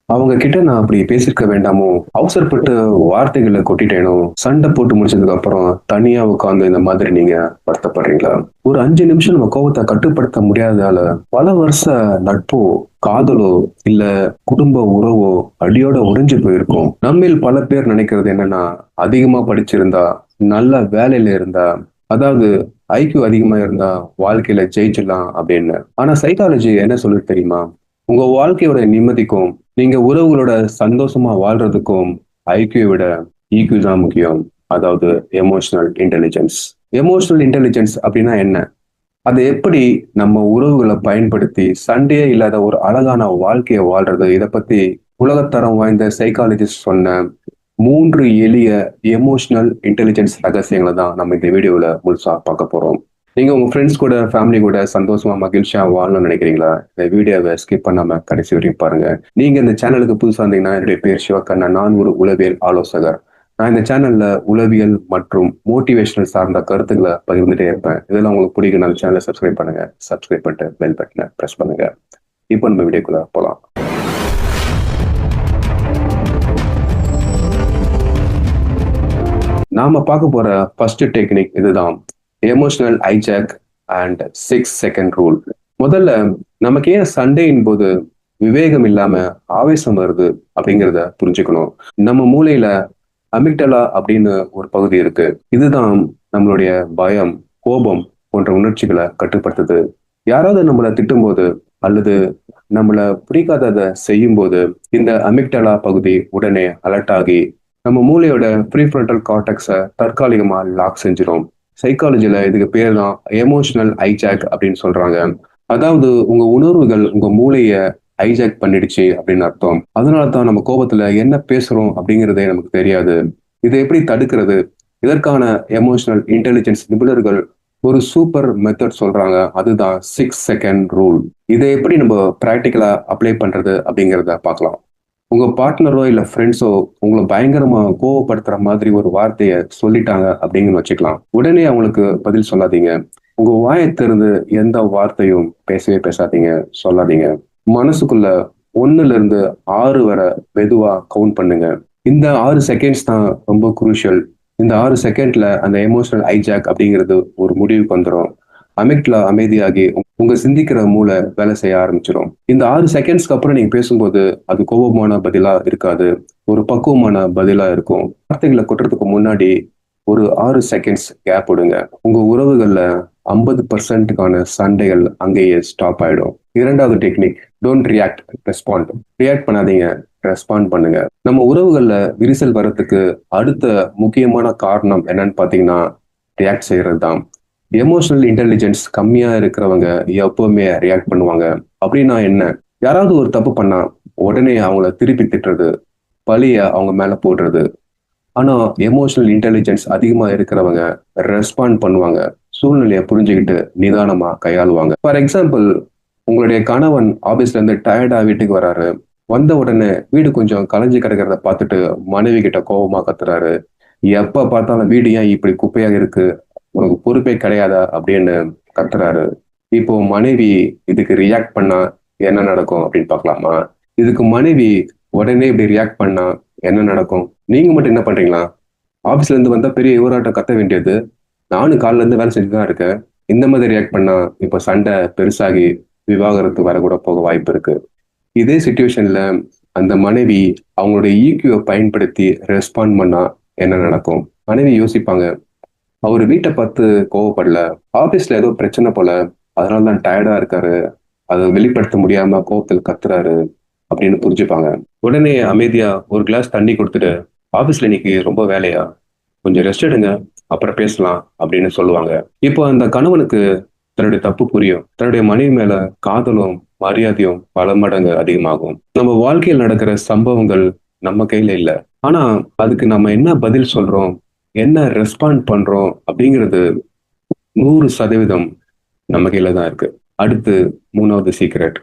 அவங்க கிட்ட நான் அப்படி பேசியிருக்க வேண்டாமோ? அவசரப்பட்டு வார்த்தைகள கொட்டிட்டேனோ? சண்டை போட்டு முடிச்சதுக்கு அப்புறம் தனியா உட்கார்ந்து இந்த மாதிரி நீங்க வருத்தப்படுறீங்களா? ஒரு 5 நிமிஷம் நம்ம கோவத்த கட்டுப்படுத்த முடியாததால, பல வருஷ நட்போ, காதலோ, இல்ல குடும்ப உறவோ அடியோட உடைஞ்சு போயிருக்கும். நம்மில் பல பேர் நினைக்கிறது என்னன்னா, அதிகமா படிச்சிருந்தா, நல்ல வேலையில இருந்தா, அதாவது ஐக்யூ அதிகமா இருந்தா வாழ்க்கையில ஜெயிச்சிடலாம் அப்படின்னு. ஆனா சைக்காலஜி என்ன சொல்லுது தெரியுமா? உங்க வாழ்க்கையோட நிம்மதிக்கும், நீங்க உறவுகளோட சந்தோஷமா வாழ்றதுக்கும் ஐக்யூ விட ஈக்யூ தான் முக்கியம். அதாவது எமோஷனல் இன்டெலிஜென்ஸ். எமோஷனல் இன்டெலிஜென்ஸ் அப்படின்னா என்ன? அதை எப்படி நம்ம உறவுகளை பயன்படுத்தி சண்டையே இல்லாத ஒரு அழகான வாழ்க்கையை வாழ்றது? இதை பத்தி உலகத்தரம் வாய்ந்த சைக்காலஜிஸ்ட் சொன்ன 3 எளிய எமோஷனல் இன்டெலிஜென்ஸ் ரகசியங்களை தான் நம்ம இந்த வீடியோல முழுசா பார்க்க போறோம். நீங்க உங்க ஃப்ரெண்ட்ஸ் கூட, ஃபேமிலி கூட சந்தோஷமா, மகிழ்ச்சியா வாழணும்னு நினைக்கிறீங்களா? இந்த வீடியோவை ஸ்கிப் பண்ணாம கடைசி வரையும் பாருங்க. நீங்க இந்த சேனலுக்கு புதுசா இருந்தீங்கன்னா, என்னுடைய பேர் சிவக்கண்ணன். நான் ஒரு உளவியல் ஆலோசகர். நான் இந்த சேனல்ல உளவியல் மற்றும் மோட்டிவேஷனல் சார்ந்த கருத்துக்களை பகிர்ந்துட்டே இருப்பேன். இதெல்லாம் உங்களுக்கு பிடிக்கும், அந்த சேனலை சப்ஸ்கிரைப் பண்ணுங்க. சப்ஸ்கிரைப் பண்ணிட்டு பெல் பட்டனை பிரஸ் பண்ணுங்க. இப்போ நம்ம வீடியோக்குள்ள போலாம். நாம பார்க்க போற ஃபர்ஸ்ட் டெக்னிக் இதுதான். Emotional hijack and 6 second rule. முதல்ல நமக்கு ஏன் சண்டையின் போது விவேகம் இல்லாம ஆவேசம் வருது அப்படிங்கிறத புரிஞ்சுக்கணும். நம்ம மூளையில அமிக்டலா அப்படின்னு ஒரு பகுதி இருக்கு. இதுதான் நம்மளுடைய பயம், கோபம் போன்ற உணர்ச்சிகளை கட்டுப்படுத்துது. யாராவது நம்மளை திட்டும்போது அல்லது நம்மள பிடிக்காததை செய்யும் போது இந்த அமிக்டலா பகுதி உடனே அலர்ட் ஆகி நம்ம மூளையோட ப்ரீஃப்ரண்டல் கார்டெக்ஸை தற்காலிகமா லாக் செஞ்சிடும். சைக்காலஜில இதுக்கு பேர் தான் எமோஷனல் ஹைஜாக் அப்படின்னு சொல்றாங்க. அதாவது உங்க உணர்வுகள் உங்க மூளைய ஹைஜாக் பண்ணிடுச்சு அப்படின்னு அர்த்தம். அதனால தான் நம்ம கோபத்துல என்ன பேசுறோம் அப்படிங்கிறதே நமக்கு தெரியாது. இதை எப்படி தடுக்கிறது? இதற்கான எமோஷனல் இன்டெலிஜென்ஸ் நிபுணர்கள் ஒரு சூப்பர் மெத்தட் சொல்றாங்க. அதுதான் 6 செகண்ட் ரூல். இதை எப்படி நம்ம பிராக்டிக்கலா அப்ளை பண்றது அப்படிங்கிறத பார்க்கலாம். உங்க பார்ட்னரோ இல்ல ஃப்ரெண்ட்ஸோ உங்களை பயங்கரமா கோவப்படுத்துற மாதிரி ஒரு வார்த்தைய சொல்லிட்டாங்க அப்படின்னு வச்சுக்கலாம். உடனே அவங்களுக்கு பதில் சொல்லாதீங்க. உங்க வாயை திறந்து எந்த வார்த்தையும் பேசவே பேசாதீங்க, சொல்லாதீங்க. மனசுக்குள்ள 1ல இருந்து 6 வரை மெதுவா கவுண்ட் பண்ணுங்க. இந்த 6 செகண்ட்ஸ் தான் ரொம்ப குரூஷியல். இந்த 6 செகண்ட்ல அந்த எமோஷனல் ஹைஜாக் அப்படிங்கிறது ஒரு முடிவுக்கு வந்துடும். அமிக்டலா அமைதியாகி உங்க சிந்திக்கிற மூளை வேலை செய்ய ஆரம்பிச்சிடும். இந்த 6 செகண்ட்ஸ்க்கு அப்புறம் நீங்க பேசும்போது அது கோபமான பதிலா இருக்காது, ஒரு பக்குவமான பதிலா இருக்கும். வார்த்தைகளை கொட்டுறதுக்கு முன்னாடி ஒரு 6 செகண்ட்ஸ் கேப் விடுங்க. உங்க உறவுகள்ல 50%க்கான சண்டைகள் அங்கேயே ஸ்டாப் ஆயிடும். இரண்டாவது technique, don't react, respond. React பண்ணாதீங்க, ரெஸ்பாண்ட் பண்ணுங்க. நம்ம உறவுகள்ல விரிசல் வர்றதுக்கு அடுத்த முக்கியமான காரணம் என்னன்னு பாத்தீங்கன்னா ரியாக்ட் செய்யறது தான். எமோஷனல் இன்டெலிஜென்ஸ் கம்மியா இருக்கிறவங்க எப்பவுமே ரியாக்ட் பண்ணுவாங்க. அப்படின்னா என்ன? யாராவது ஒரு தப்பு பண்ணா உடனே அவங்கள திருப்பி திட்டுறது, பழிய அவங்க மேல போடுறது. ஆனா எமோஷனல் இன்டெலிஜென்ஸ் அதிகமா இருக்கிறவங்க ரெஸ்பாண்ட் பண்ணுவாங்க. சூழ்நிலையை புரிஞ்சுக்கிட்டு நிதானமா கையாளுவாங்க. ஃபார் எக்ஸாம்பிள், உங்களுடைய கணவன் ஆபீஸ்ல இருந்து டயர்டா வீட்டுக்கு வராரு. வந்த உடனே வீடு கொஞ்சம் கலைஞ்சு கிடக்கிறத பார்த்துட்டு மனைவி கிட்ட கோபமா கத்துறாரு. எப்ப பார்த்தாலும் வீடு ஏன் இப்படி குப்பையாக இருக்கு, உனக்கு பொறுப்பே கிடையாதா அப்படின்னு கத்துறாரு. இப்போ மனைவி இதுக்கு ரியாக்ட் பண்ணா என்ன நடக்கும் அப்படின்னு பார்க்கலாமா? இதுக்கு மனைவி உடனே இப்படி ரியாக்ட் பண்ணா என்ன நடக்கும்? நீங்க மட்டும் என்ன பண்றீங்களா? ஆபீஸ்ல இருந்து வந்தா பெரிய விவராட்டம் கத்த வேண்டியது. நானும் காலைல இருந்து வேலை செஞ்சுட்டு தான் இருக்கேன். இந்த மாதிரி ரியாக்ட் பண்ணா இப்ப சண்டை பெருசாகி விவாகரத்து வர கூட போக வாய்ப்பு இருக்கு. இதே சுச்சுவேஷன்ல அந்த மனைவி அவங்களுடைய ஈக்யூவை பயன்படுத்தி ரெஸ்பாண்ட் பண்ணா என்ன நடக்கும்? மனைவி யோசிப்பாங்க, அவரு வீட்டை பார்த்து கோவப்படல, ஆபீஸ்ல ஏதோ பிரச்சனை போல, அதனாலதான் டயர்டா இருக்காரு, அதை வெளிப்படுத்த முடியாம கோவத்தில் கத்துறாரு அப்படின்னு புரிஞ்சுப்பாங்க. உடனே அமைதியா ஒரு கிளாஸ் தண்ணி கொடுத்துட்டு, ஆபீஸ்ல இன்னைக்கு ரொம்ப வேலையா, கொஞ்சம் ரெஸ்ட் எடுங்க, அப்புறம் பேசலாம் அப்படின்னு சொல்லுவாங்க. இப்போ அந்த கணவனுக்கு தன்னுடைய தப்பு புரியும். தன்னுடைய மனைவி மேல காதலும் மரியாதையும் பல மடங்கு அதிகமாகும். நம்ம வாழ்க்கையில் நடக்கிற சம்பவங்கள் நம்ம கையில இல்ல. ஆனா அதுக்கு நம்ம என்ன பதில் சொல்றோம், என்ன ரெஸ்பாண்ட் பண்றோம் அப்படிங்கிறது 100% நம்ம கையில தான் இருக்கு. அடுத்து 3வது சீக்ரெட்,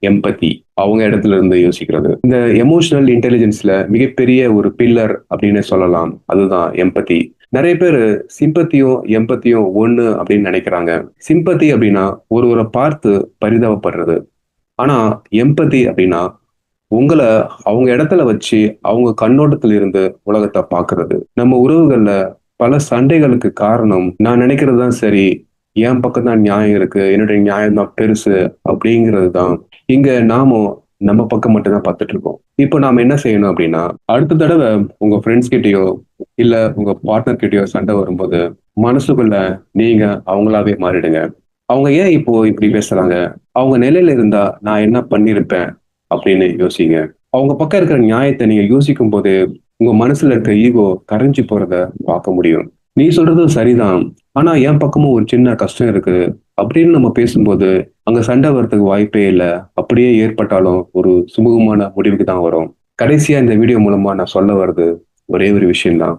எம்பத்தி. அவங்க இடத்துல இருந்து யோசிக்கிறது. இந்த எமோஷனல் இன்டெலிஜென்ஸ்ல மிகப்பெரிய ஒரு பில்லர் அப்படின்னு சொல்லலாம். அதுதான் எம்பத்தி. நிறைய பேர் சிம்பத்தியும் எம்பத்தியும் ஒண்ணு அப்படின்னு நினைக்கிறாங்க. சிம்பத்தி அப்படின்னா ஒருவரை பார்த்து பரிதாபப்படுறது. ஆனா எம்பத்தி அப்படின்னா உங்கள அவங்க இடத்துல வச்சு, அவங்க கண்ணோட்டத்துல இருந்து உலகத்த பார்க்கிறது. நம்ம உறவுகள்ல பல சண்டைகளுக்கு காரணம், நான் நினைக்கிறது தான் சரி, என் பக்கம் தான் நியாயம் இருக்கு, என்னுடைய நியாயம் தான் பெருசு அப்படிங்கிறது தான். இங்க நாமும் நம்ம பக்கம் மட்டும் தான் பார்த்துட்டு இருக்கோம். இப்போ நாம என்ன செய்யணும் அப்படின்னா, அடுத்த தடவ உங்க ஃப்ரெண்ட்ஸ் கிட்டயோ, இல்ல உங்க பார்ட்னர் கிட்டயோ சண்டை வரும்போது, மனசுக்குள்ள நீங்க அவங்களாவே மாறிடுங்க. அவங்க ஏன் இப்போ இப்படி பேசுறாங்க? அவங்க நிலையில இருந்தா நான் என்ன பண்ணியிருப்பேன்? அப்படின்னு யோசிங்க. அவங்க பக்கம் இருக்கிற நியாயத்த நீங்க யோசிக்கும்போது, உங்க மனசுல இருக்க ஈகோ கரைஞ்சு போறத பார்க்க முடியும். "நீ சொல்றது சரிதான். ஆனா என் பக்கமும் ஒரு சின்ன கஷ்டம் இருக்கு." அப்படின்னு நம்ம பேசும்போது, அங்க சண்டை வர்றதுக்கு வாய்ப்பே இல்ல. அப்படியே ஏற்பட்டாலும் ஒரு சுமூகமான முடிவுக்கு தான் வரும். கடைசியா இந்த வீடியோ மூலமா நான் சொல்ல வர்றது ஒரே ஒரு விஷயம் தான்.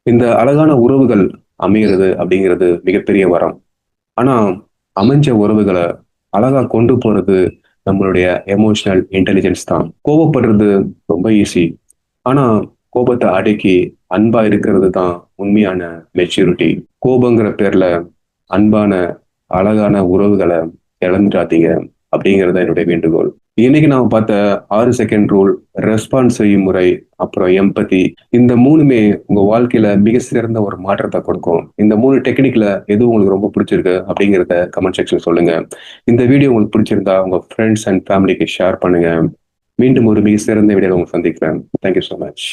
இந்த அழகான உறவுகள் அமையறது அப்படிங்கிறது மிகப்பெரிய வரம். ஆனா, அமைஞ்ச உறவுகள அழகா கொண்டு போறது நம்மளுடைய எமோஷனல் இன்டெலிஜென்ஸ் தான். கோவப்படுறது ரொம்ப ஈஸி. ஆனா, கோபத்த அடக்கி அன்பா இருக்கிறது தான் உண்மையான மெச்சூரிட்டி. கோபங்கிற பேர்ல அன்பான, அழகான உறவுகள இழந்துடாதீங்க அப்படிங்கிறது தான் என்னுடைய வேண்டுகோள். இன்னைக்கு நாம பார்த்த 6 செகண்ட் ரூல், ரெஸ்பான்ஸ் செய்யும் முறை, அப்புறம் எம்பதி இந்த 3மே உங்க வாழ்க்கையில மிக சிறந்த ஒரு மாற்றத்த கொடுக்கும். இந்த 3 டெக்னிக்ல எது உங்களுக்கு ரொம்ப பிடிச்சிருக்கு அப்படிங்கிறத கமெண்ட் செக்ஷன்ல சொல்லுங்க. இந்த வீடியோ உங்களுக்கு பிடிச்சிருந்தா உங்க ஃப்ரெண்ட்ஸ் அண்ட் ஃபேமிலிக்கு ஷேர் பண்ணுங்க. மீண்டும் ஒரு மிக சிறந்த வீடியோல உங்களை சந்திக்கிறேன். Thank you so much.